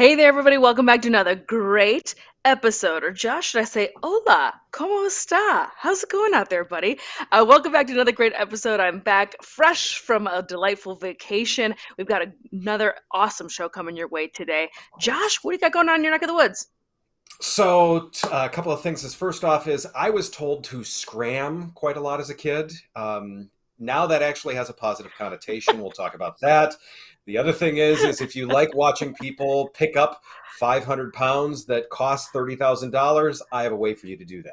Hey there, everybody. Welcome back to another great episode. Or, Josh, should I say, hola, ¿cómo está? How's it going out there, buddy? Welcome back to another great episode. I'm back fresh from a delightful vacation. We've got another awesome show coming your way today. Josh, what do you got going on in your neck of the woods? So, a couple of things. First off is I was told to scram quite a lot as a kid. Now that actually has a positive connotation. We'll talk about that. The other thing is if you like watching people pick up 500 pounds that cost $30,000, I have a way for you to do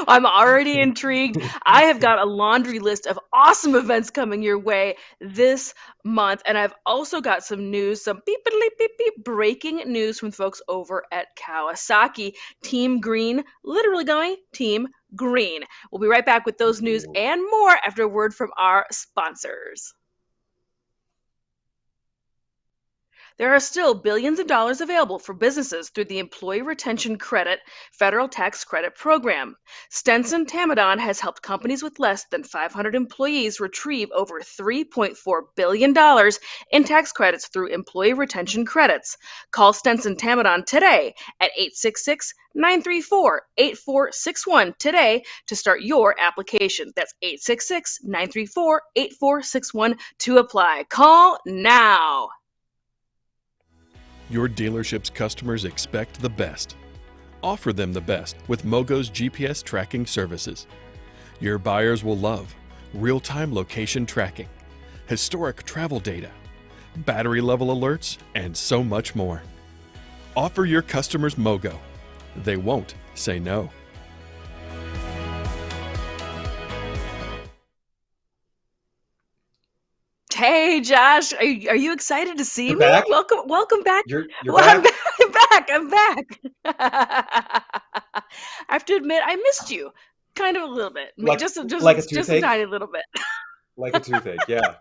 I'm already that. intrigued. I have got a laundry list of awesome events coming your way this month. And I've also got some news, some beep, beep, beep, beep, breaking news from folks over at Kawasaki. Team Green, literally going Team Green. We'll be right back with those news Ooh. and more after a word from our sponsors. There are still billions of dollars available for businesses through the Employee Retention Credit Federal Tax Credit Program. Stenson Tamaddon has helped companies with less than 500 employees retrieve over $3.4 billion in tax credits through employee retention credits. Call Stenson Tamaddon today at 866 934 8461 today to start your application. That's 866 934 8461 to apply. Call now. Your dealership's customers expect the best. Offer them the best with MOGO's GPS tracking services. Your buyers will love real-time location tracking, historic travel data, battery level alerts, and so much more. Offer your customers MOGO. They won't say no. Hey Josh, are you excited to see You're me? back? Welcome back. You're Well, I'm back? back. I'm back. I'm back. I have to admit, I missed you, kind of a little bit, Like just like a just a toothache? tiny little bit. Like a toothache, yeah. Yeah.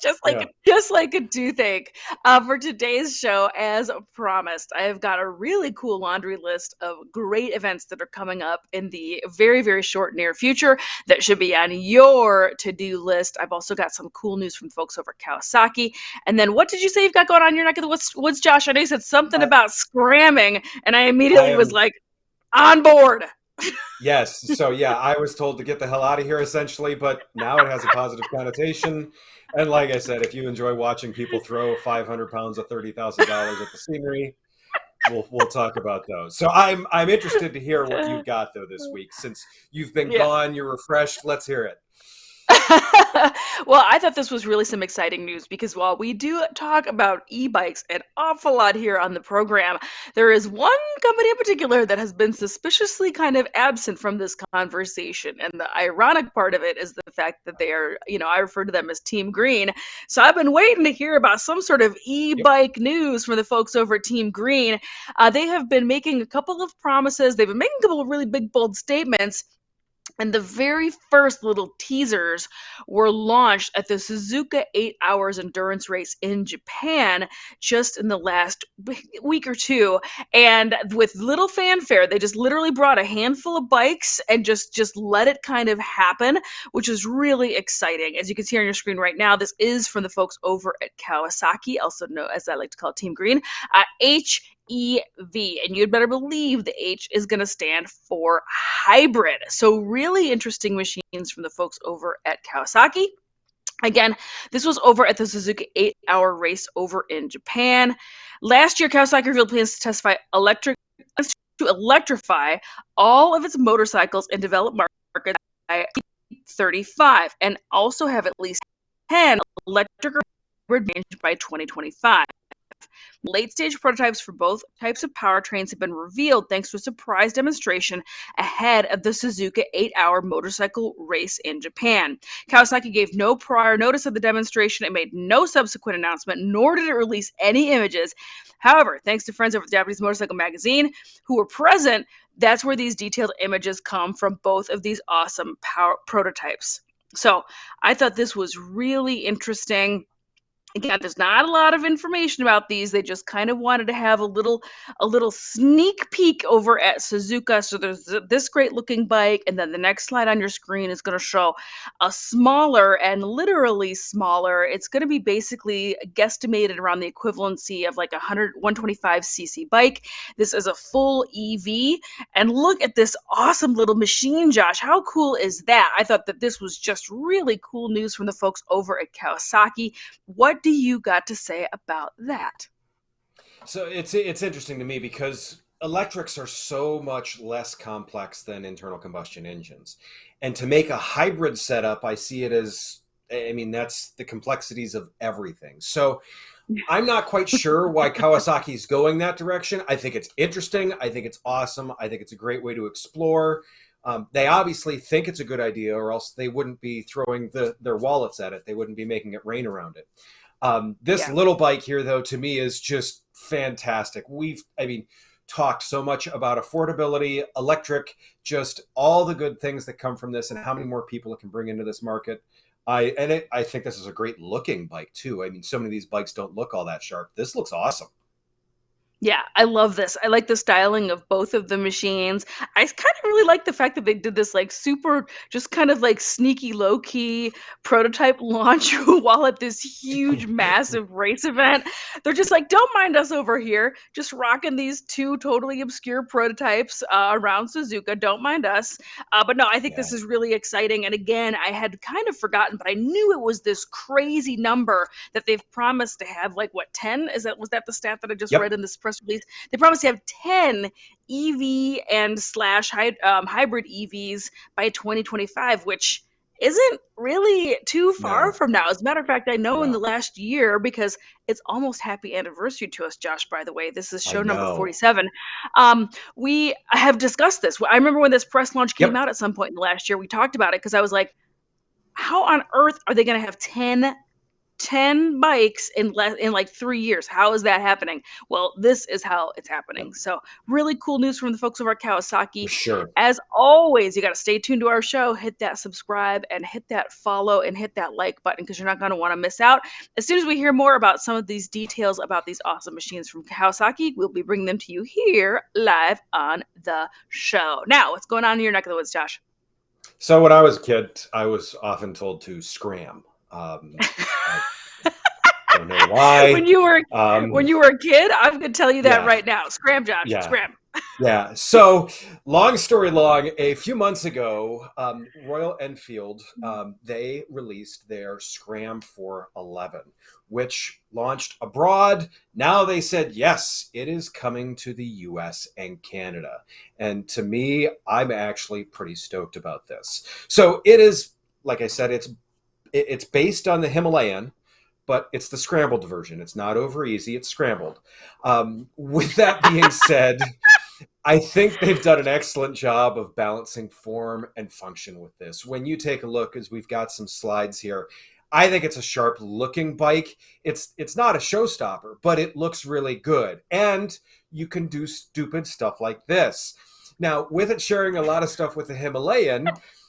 Just like a toothache. For today's show, as promised, I have got a really cool laundry list of great events that are coming up in the very, very short near future that should be on your to-do list. I've also got some cool news from folks over at Kawasaki. And then what did you say you've got going on in your neck of the woods, Josh? I know you said something I about scramming, and I I immediately was am like, on board. Yes. So yeah, I was told to get the hell out of here essentially, but now it has a positive connotation. And like I said, if you enjoy watching people throw 500 pounds of $30,000 at the scenery, we'll talk about those. So I'm interested to hear what you've got though this week. Since you've been Yeah. gone, you're refreshed. Let's hear it. Well, I thought this was really some exciting news because while we do talk about e-bikes an awful lot here on the program, there is one company in particular that has been suspiciously kind of absent from this conversation. And the ironic part of it is the fact that they are, I refer to them as Team Green. So I've been waiting to hear about some sort of Yep. e-bike news from the folks over at Team Green. They have been making a couple of promises. They've been making a couple of really big, bold statements, and the very first little teasers were launched at the Suzuka 8 Hours Endurance Race in Japan just in the last week or two. And with little fanfare, they just literally brought a handful of bikes and just let it kind of happen, which is really exciting. As you can see on your screen right now, this is from the folks over at Kawasaki, also known as I like to call Team Green, HEV. And you'd better believe the H is going to stand for hybrid. So, really interesting machines from the folks over at Kawasaki. Again, this was over at the Suzuka 8-hour race over in Japan. Last year, Kawasaki revealed plans to to electrify all of its motorcycles in developed markets by 35 and also have at least 10 electric range by 2025. Late-stage prototypes for both types of powertrains have been revealed thanks to a surprise demonstration ahead of the Suzuka 8-hour motorcycle race in Japan. Kawasaki gave no prior notice of the demonstration. It made no subsequent announcement, nor did it release any images. However, thanks to friends over at the Japanese Motorcycle Magazine who were present, that's where these detailed images come from both of these awesome prototypes. So I thought this was really interesting. Again, there's not a lot of information about these. They just kind of wanted to have a little sneak peek over at Suzuka. So there's this great looking bike, and then the next slide on your screen is going to show a smaller, and literally smaller. It's going to be basically guesstimated around the equivalency of like 125cc bike. This is a full EV, and look at this awesome little machine, Josh. How cool is that? I thought that this was just really cool news from the folks over at Kawasaki. What do you got to say about that? So it's interesting to me because electrics are so much less complex than internal combustion engines. And to make a hybrid setup, I see it as, I mean, that's the complexities of everything. So I'm not quite sure why Kawasaki's going that direction. I think it's interesting. I think it's awesome. I think it's a great way to explore. They obviously think it's a good idea, or else they wouldn't be throwing their wallets at it. They wouldn't be making it rain around it. This Yeah. little bike here, though, to me is just fantastic. Talked so much about affordability, electric, just all the good things that come from this, and how many more people it can bring into this market. I think this is a great looking bike too. I mean, so many of these bikes don't look all that sharp. This looks awesome. Yeah, I love this. I like the styling of both of the machines. I kind of really like the fact that they did this like super, just kind of like sneaky, low key prototype launch while at this huge, massive race event. They're just like, don't mind us over here, just rocking these two totally obscure prototypes around Suzuka. Don't mind us. But no, I think Yeah. this is really exciting. And again, I had kind of forgotten, but I knew it was this crazy number that they've promised to have. Like what, 10? Was that the stat that I just read Yep. in this press release? They promise to have 10 EV and slash hybrid EVs by 2025, which isn't really too far No. from now. As a matter of fact, I know in the No. last year, because it's almost happy anniversary to us, Josh, by the way. This is I show number know. 47. We have discussed this. I remember when this press launch came Yep. out at some point in the last year, we talked about it because I was like, how on earth are they going to have 10 bikes in like 3 years? How is that happening? Well, this is how it's Yep. happening. So, really cool news from the folks over at For Kawasaki. sure. As always, you got to stay tuned to our show, hit that subscribe and hit that follow and hit that like button because you're not going to want to miss out. As soon as we hear more about some of these details about these awesome machines from Kawasaki, we'll be bringing them to you here live on the show. Now, what's going on in your neck of the woods, Josh? So when I was a kid, I was often told to scram. I don't know when why. you were when Um, you were a kid, I'm going to tell you that yeah. right now. Scram, Josh, Yeah. scram. Yeah. So, long story long, a few months ago, Royal Enfield, they released their Scram 411, which launched abroad. Now they said, yes, it is coming to the US and Canada. And to me, I'm actually pretty stoked about this. So it is, like I said, it's based on the Himalayan, but it's the scrambled version. It's not over easy. It's scrambled. With that being said, I think they've done an excellent job of balancing form and function with this. When you take a look, as we've got some slides here, I think it's a sharp looking bike. It's not a showstopper, but it looks really good. And you can do stupid stuff like this. Now, with it sharing a lot of stuff with the Himalayan,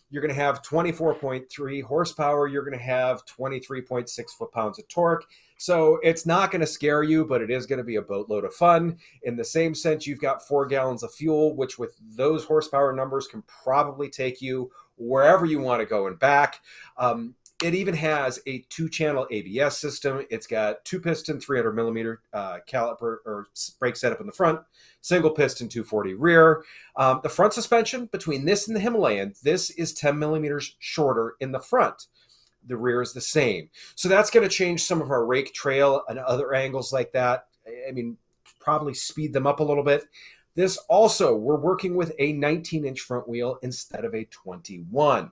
you're going to have 24.3 horsepower. You're going to have 23.6 foot-pounds of torque. So it's not going to scare you, but it is going to be a boatload of fun. In the same sense, you've got 4 gallons of fuel, which with those horsepower numbers can probably take you wherever you want to go and back. It even has a 2-channel ABS system. It's got 2-piston, 300 millimeter caliper or brake setup in the front, single piston 240 rear. The front suspension between this and the Himalayan, this is 10 millimeters shorter in the front. The rear is the same. So that's going to change some of our rake trail and other angles like that. I mean, probably speed them up a little bit. This also, we're working with a 19-inch front wheel instead of a 21.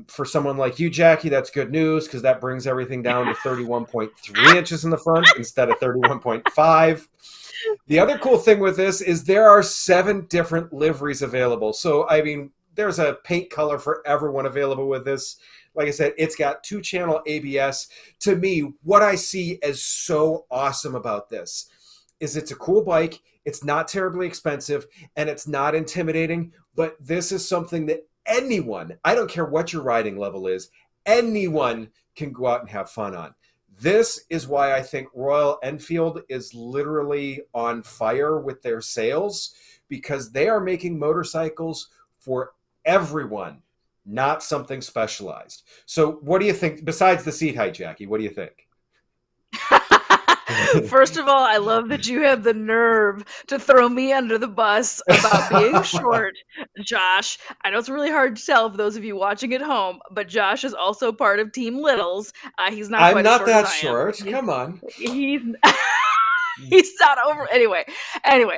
For someone like you, Jacqui, that's good news because that brings everything down to 31.3 inches in the front instead of 31.5. The other cool thing with this is there are 7 different liveries available. So, I mean, there's a paint color for everyone available with this. Like I said, it's got 2-channel ABS. To me, what I see as so awesome about this is it's a cool bike. It's not terribly expensive and it's not intimidating, but this is something that anyone, I don't care what your riding level is, anyone can go out and have fun on. This is why I think Royal Enfield is literally on fire with their sales, because they are making motorcycles for everyone, not something specialized. So what do you think, besides the seat height, Jacqui, what do you think? First of all, I love that you have the nerve to throw me under the bus about being short, Josh. I know it's really hard to tell for those of you watching at home, but Josh is also part of Team Littles. He's not I'm quite as not short as that I am. short. Come on. He's he's not over anyway,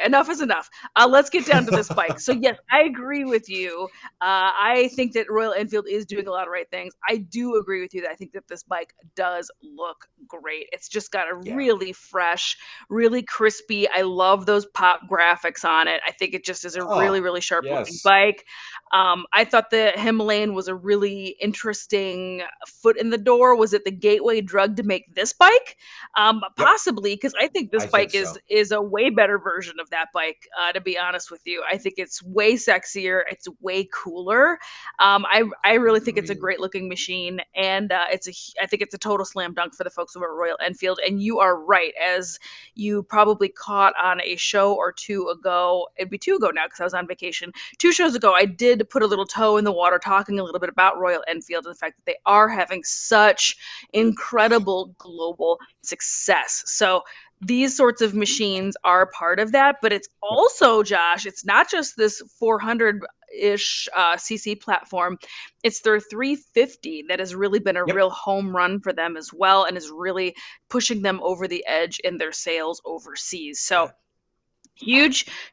enough is enough. Let's get down to this bike. So yes, I agree with you. I think that Royal Enfield is doing a lot of right things. I do agree with you that I think that this bike does look great. It's just got a Yeah. really fresh, really crispy. I love those pop graphics on it. I think it just is a really, Oh, really sharp looking yes. bike. I thought the Himalayan was a really interesting foot in the door. Was it the gateway drug to make this bike? Yep. Possibly, because I think this I think bike so. is a way better version of that bike. To be honest with you, I think it's way sexier. It's way cooler. I really think it's a Agreed. great looking machine, and I think it's a total slam dunk for the folks over at Royal Enfield. And you are right, as you probably caught on a show or two ago. It'd be two ago now because I was on vacation. 2 shows ago, I did put a little toe in the water, talking a little bit about Royal Enfield and the fact that they are having such incredible global success. So these sorts of machines are part of that, but it's Yep. also, Josh, it's not just this 400-ish cc platform. It's their 350 that has really been a Yep. real home run for them as well, and is really pushing them over the edge in their sales overseas. So Yeah.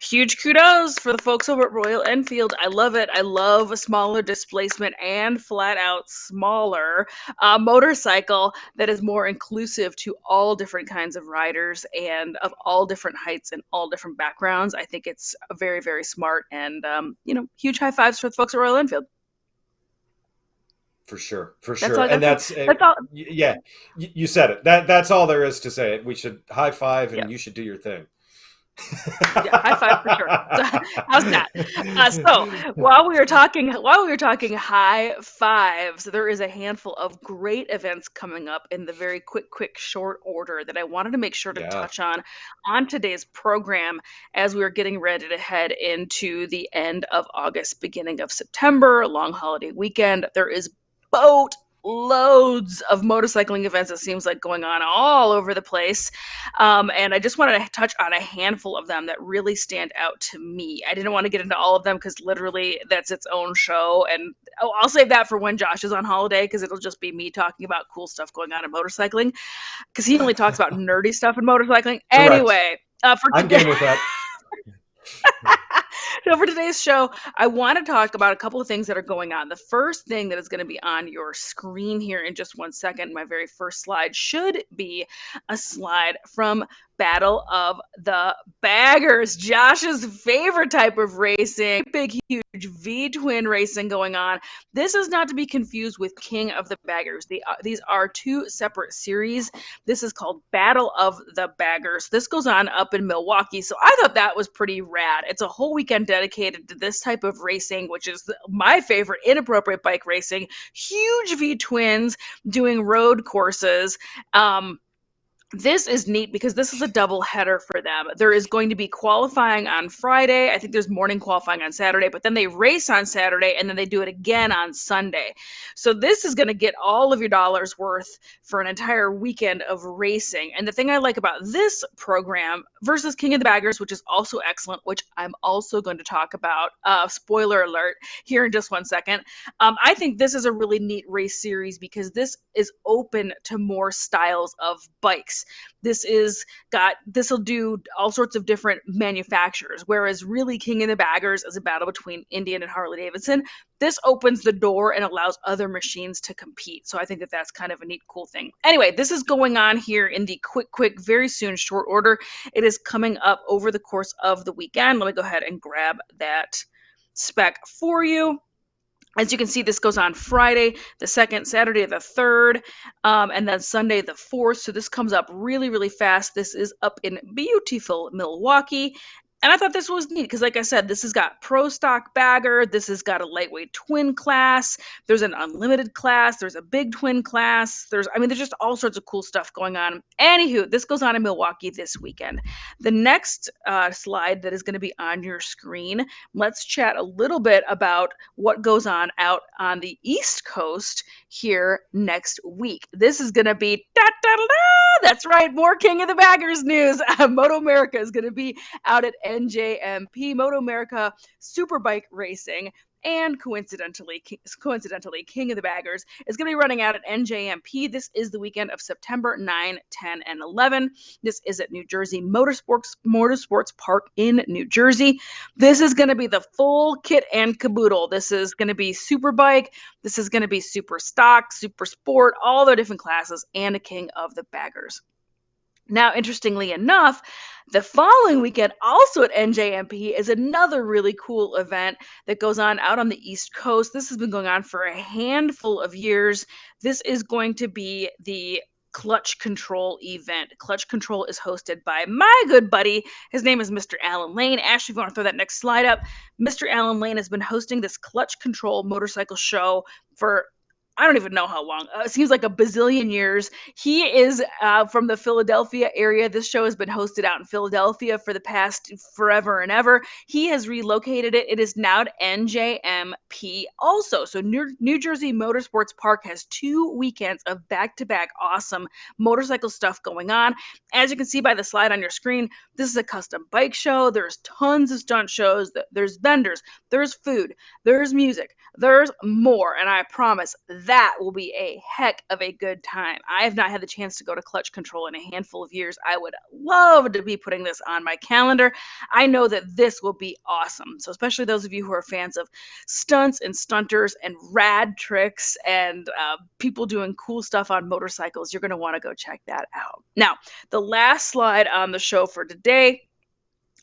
huge kudos for the folks over at Royal Enfield. I love it. I love a smaller displacement and flat out smaller motorcycle that is more inclusive to all different kinds of riders and of all different heights and all different backgrounds. I think it's very, very smart, and huge high fives for the folks at Royal Enfield. For sure, for That's all sure. I And gotta say. that's That's all. yeah, you said it. That's all there is to say it. We should high five, Yeah. and you should do your thing. Yeah, high five for sure. How's that? So while we were talking high fives, there is a handful of great events coming up in the very quick, short order that I wanted to make sure to Yeah. touch on today's program as we are getting ready to head into the end of August, beginning of September, long holiday weekend. There is boat loads of motorcycling events, it seems like, going on all over the place. And I just wanted to touch on a handful of them that really stand out to me. I didn't want to get into all of them because literally that's its own show. And I'll save that for when Josh is on holiday, because it'll just be me talking about cool stuff going on in motorcycling, because he only talks about nerdy stuff in motorcycling. Correct. Anyway, for I'm today. game with that. So for today's show, I want to talk about a couple of things that are going on. The first thing that is going to be on your screen here in just 1 second, my very first slide, should be a slide from Battle of the Baggers, Josh's favorite type of racing. Big, huge V-twin racing going on. This is not to be confused with King of the Baggers. These are two separate series. This is called Battle of the Baggers. This goes on up in Milwaukee. So I thought that was pretty rad. It's a whole weekend dedicated to this type of racing, which is my favorite, inappropriate bike racing. Huge V-twins doing road courses. This is neat because this is a double header for them. There is going to be qualifying on Friday. I think there's morning qualifying on Saturday, but then they race on Saturday and then they do it again on Sunday. So this is going to get all of your dollars worth for an entire weekend of racing. And the thing I like about this program versus King of the Baggers, which is also excellent, which I'm also going to talk about, spoiler alert, here in just 1 second. I think this is a really neat race series because this is open to more styles of bikes. This will do all sorts of different manufacturers, whereas really King of the Baggers is a battle between Indian and Harley Davidson. This opens the door and allows other machines to compete. So I think that that's kind of a neat, cool thing. Anyway, this is going on here in the quick, very soon, short order. It is coming up over the course of the weekend. Let me go ahead and grab that spec for you. As you can see, this goes on Friday the 2nd, Saturday the 3rd, and then Sunday the 4th. So this comes up really, really fast. This is up in beautiful Milwaukee. And I thought this was neat because, like I said, this has got pro stock bagger. This has got a lightweight twin class. There's an unlimited class. There's a big twin class. There's just all sorts of cool stuff going on. Anywho, this goes on in Milwaukee this weekend. The next slide that is going to be on your screen, let's chat a little bit about what goes on out on the East Coast here next week. This is going to be that's right, more King of the Baggers news. Moto America is going to be out at NJMP, Moto America Superbike Racing, and coincidentally, King of the Baggers is going to be running out at NJMP. This is the weekend of September 9, 10, and 11. This is at New Jersey Motorsports Park in New Jersey. This is going to be the full kit and caboodle. This is going to be Superbike. This is going to be Super Stock, Super Sport, all the different classes, and a King of the Baggers. Now, interestingly enough, the following weekend, also at NJMP, is another really cool event that goes on out on the East Coast. This has been going on for a handful of years. This is going to be the Clutch Control event. Clutch Control is hosted by my good buddy. His name is Mr. Alan Lane. Ashley, if you want to throw that next slide up, Mr. Alan Lane has been hosting this Clutch Control motorcycle show for I don't even know how long. It seems like a bazillion years. He is from the Philadelphia area. This show has been hosted out in Philadelphia for the past forever and ever. He has relocated it. It is now at NJMP also. So New Jersey Motorsports Park has 2 weekends of back-to-back awesome motorcycle stuff going on. As you can see by the slide on your screen, this is a custom bike show. There's tons of stunt shows. There's vendors. There's food. There's music. There's more. And I promise that will be a heck of a good time. I have not had the chance to go to Clutch Control in a handful of years. I would love to be putting this on my calendar. I know that this will be awesome. So especially those of you who are fans of stunts and stunters and rad tricks and people doing cool stuff on motorcycles, you're going to want to go check that out. Now, the last slide on the show for today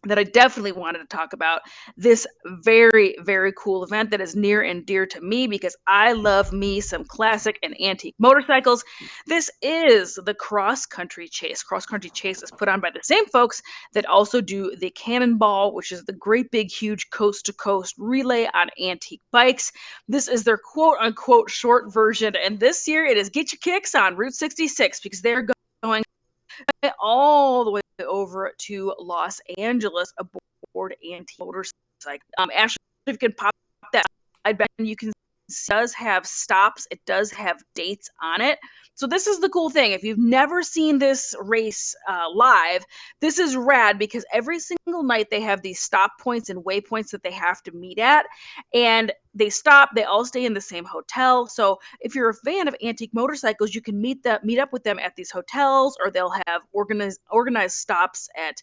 that I definitely wanted to talk about, this very, very cool event that is near and dear to me because I love me some classic and antique motorcycles. This is the Cross Country Chase. Cross Country Chase is put on by the same folks that also do the Cannonball, which is the great big huge coast-to-coast relay on antique bikes. This is their quote-unquote short version, and this year it is Get Your Kicks on Route 66 because they're going all the way over to Los Angeles aboard antique motorcycle. Ashley, if you can pop that, I bet you can see it does have stops. It does have dates on it. So this is the cool thing. If you've never seen this race live, this is rad because every single night they have these stop points and waypoints that they have to meet at, and they stop. They all stay in the same hotel. So if you're a fan of antique motorcycles, you can meet up with them at these hotels, or they'll have organized stops at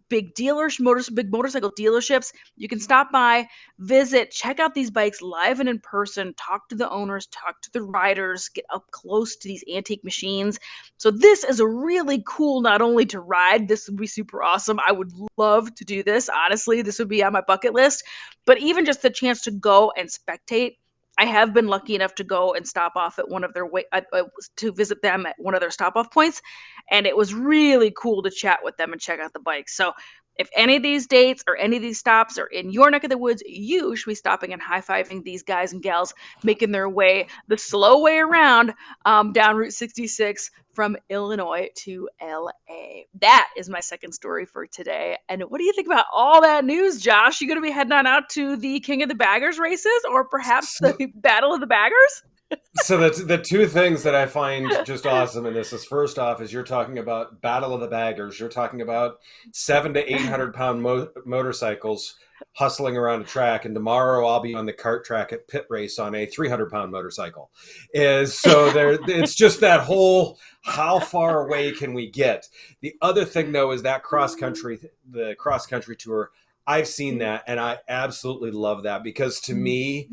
big motorcycle dealerships. You can stop by, visit, check out these bikes live and in person, talk to the owners, talk to the riders, get up close to these antique machines. So this is a really cool, not only to ride, this would be super awesome. I would love to do this. Honestly, this would be on my bucket list, but even just the chance to go and spectate. I have been lucky enough to go and stop off at one of their to visit them at one of their stop off points, and it was really cool to chat with them and check out the bikes. So if any of these dates or any of these stops are in your neck of the woods, you should be stopping and high-fiving these guys and gals making their way the slow way around down Route 66 from Illinois to LA. That is my second story for today. And what do you think about all that news, Josh? You going to be heading on out to the King of the Baggers races or perhaps the Battle of the Baggers? So that's the 2 things that I find just awesome in this is, first off, is you're talking about Battle of the Baggers. You're talking about 700 to 800 pound motorcycles hustling around a track, and tomorrow I'll be on the kart track at Pit Race on a 300 pound motorcycle. It's just that whole how far away can we get? The other thing though is that the cross country tour. I've seen that and I absolutely love that because to me,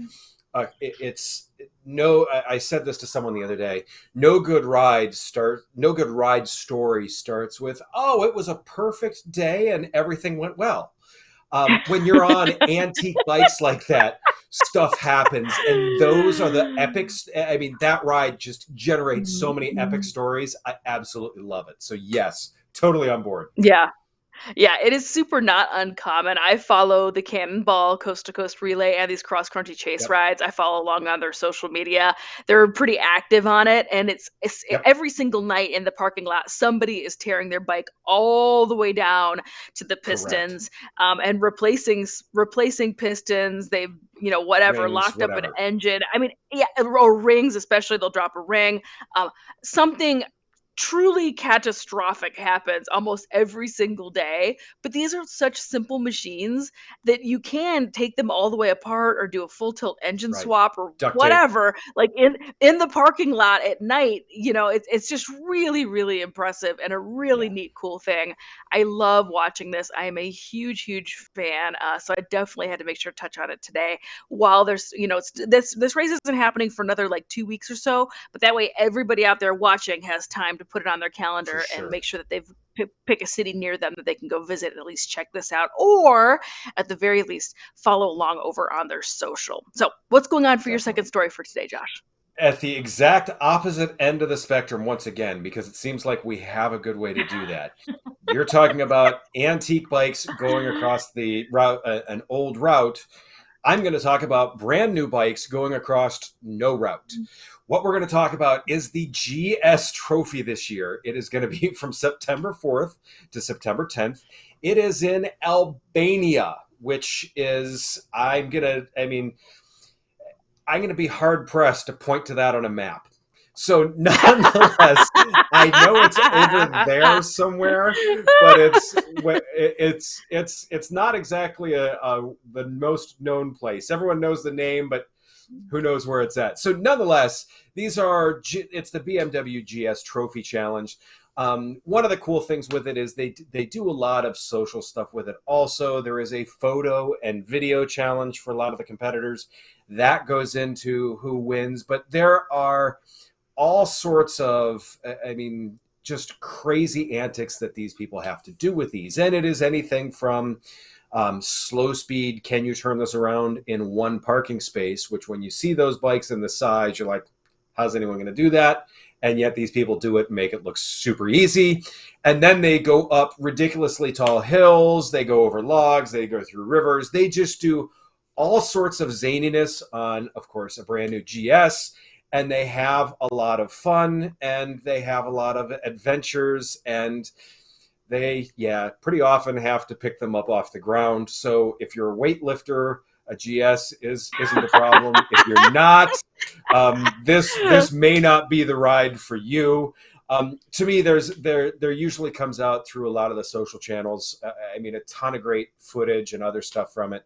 I said this to someone the other day. No good ride story starts with, "Oh, it was a perfect day and everything went well." When you're on antique bikes like that, stuff happens, and those are the epics. I mean, that ride just generates so many epic stories. I absolutely love it. So yes, totally on board. Yeah. Yeah, it is super not uncommon. I follow the Cannonball Coast to Coast Relay and these cross country chase Yep. rides. I follow along on their social media. They're pretty active on it, and it's Yep. every single night in the parking lot, somebody is tearing their bike all the way down to the Correct. pistons, and replacing pistons. They've whatever Rings, locked up an whatever. engine. I mean, yeah, or rings, especially they'll drop a ring. Um, Something truly catastrophic happens almost every single day, but these are such simple machines that you can take them all the way apart or do a full tilt engine Right. swap or Duct tape. whatever, like in the parking lot at night. It's just really, really impressive and a really Yeah. neat, cool thing. I love watching this. I am a huge fan, so I definitely had to make sure to touch on it today while this race isn't happening for another like 2 weeks or so, but that way everybody out there watching has time to put it on their For calendar and sure. make sure that they've pick a city near them that they can go visit and at least check this out, or at the very least follow along over on their social. So what's going on for your second Definitely. story for today, Josh? At the exact opposite end of the spectrum once again, because it seems like we have a good way to do that. You're talking about antique bikes going across the route, an old route. I'm going to talk about brand new bikes going across no route. What we're going to talk about is the GS Trophy this year. It is going to be from September 4th to September 10th. It is in Albania, which is, I'm going to be hard pressed to point to that on a map. So nonetheless, I know it's over there somewhere, but it's not exactly the most known place. Everyone knows the name, but who knows where it's at. So nonetheless, it's the BMW GS Trophy Challenge. One of the cool things with it is they do a lot of social stuff with it. Also, there is a photo and video challenge for a lot of the competitors that goes into who wins. But there are all sorts of, just crazy antics that these people have to do with these. And it is anything from slow speed, can you turn this around in one parking space, which when you see those bikes in the size, you're like, how's anyone going to do that? And yet these people do it and make it look super easy. And then they go up ridiculously tall hills. They go over logs. They go through rivers. They just do all sorts of zaniness on, of course, a brand new GS. And they have a lot of fun and they have a lot of adventures, and they, pretty often have to pick them up off the ground. So if you're a weightlifter, a GS isn't a problem. If you're not, this may not be the ride for you. To me, there usually comes out through a lot of the social channels. A ton of great footage and other stuff from it.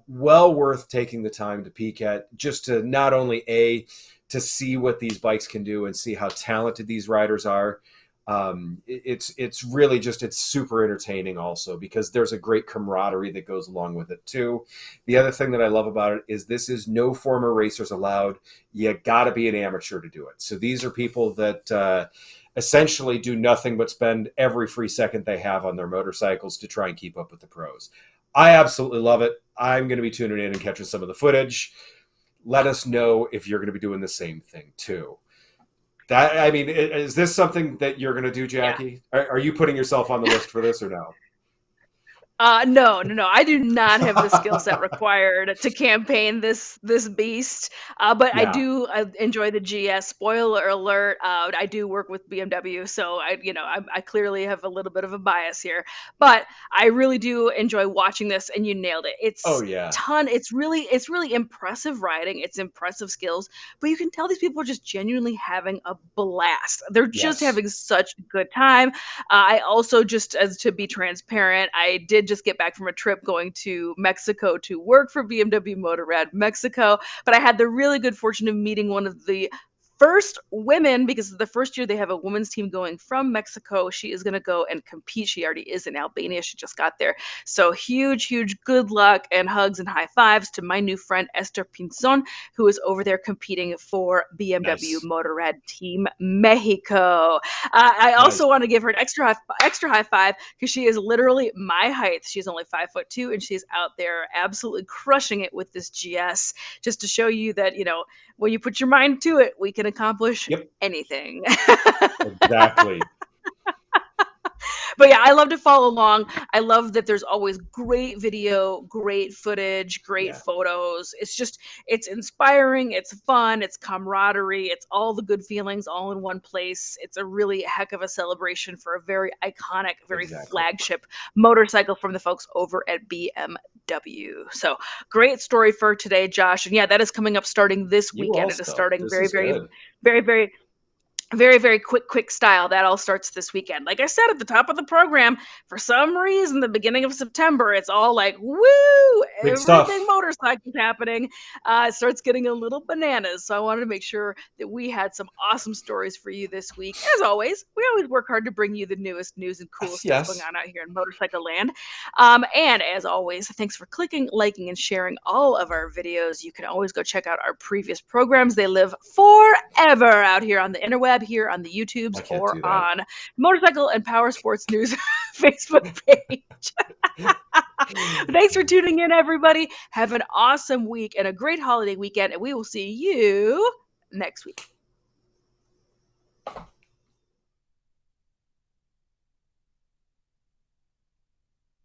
Well worth taking the time to peek at, just to not only to see what these bikes can do and see how talented these riders are. It's really just, it's super entertaining also because there's a great camaraderie that goes along with it too. The other thing that I love about it is this is no former racers allowed. You got to be an amateur to do it. So these are people that essentially do nothing but spend every free second they have on their motorcycles to try and keep up with the pros. I absolutely love it. I'm going to be tuning in and catching some of the footage. Let us know if you're going to be doing the same thing too. Is this something that you're going to do, Jacqui? Yeah. Are you putting yourself on the list for this or no? No. I do not have the skill set required to campaign this beast. But I Yeah. do enjoy the GS. Spoiler alert: I do work with BMW, so I clearly have a little bit of a bias here. But I really do enjoy watching this, and you nailed it. Oh yeah. It's really impressive riding. It's impressive skills, but you can tell these people are just genuinely having a blast. They're just Yes. having such a good time. I also, just as to be transparent, I did just get back from a trip going to Mexico to work for BMW Motorrad Mexico, but I had the really good fortune of meeting one of the first women, because the first year they have a women's team going from Mexico. She is going to go and compete. She already is in Albania. She just got there. So huge good luck and hugs and high fives to my new friend Esther Pinzon, who is over there competing for BMW Nice. Motorrad Team Mexico. I Nice. also want to give her an extra high five because she is literally my height. She's only 5'2", and she's out there absolutely crushing it with this GS. Just to show you that when you put your mind to it, we can accomplish Yep. anything. Exactly. But yeah, I love to follow along. I love that there's always great video, great footage, great photos. It's inspiring, it's fun, it's camaraderie, it's all the good feelings all in one place. It's a really heck of a celebration for a very iconic, very flagship motorcycle from the folks over at BMW. So great story for today, Josh. And yeah, that is coming up starting this weekend. It is starting very quick style. That all starts this weekend. Like I said at the top of the program, for some reason, the beginning of September, it's all like, woo, Big everything stuff. motorcycles happening. It starts getting a little bananas. So I wanted to make sure that we had some awesome stories for you this week. As always, we always work hard to bring you the newest news and cool stuff going on out here in motorcycle land. And as always, thanks for clicking, liking, and sharing all of our videos. You can always go check out our previous programs. They live forever out here on the interweb, here on the YouTubes, or on Motorcycle and Power Sports News Facebook page. Thanks for tuning in, everybody. Have an awesome week and a great holiday weekend, and we will see you next week.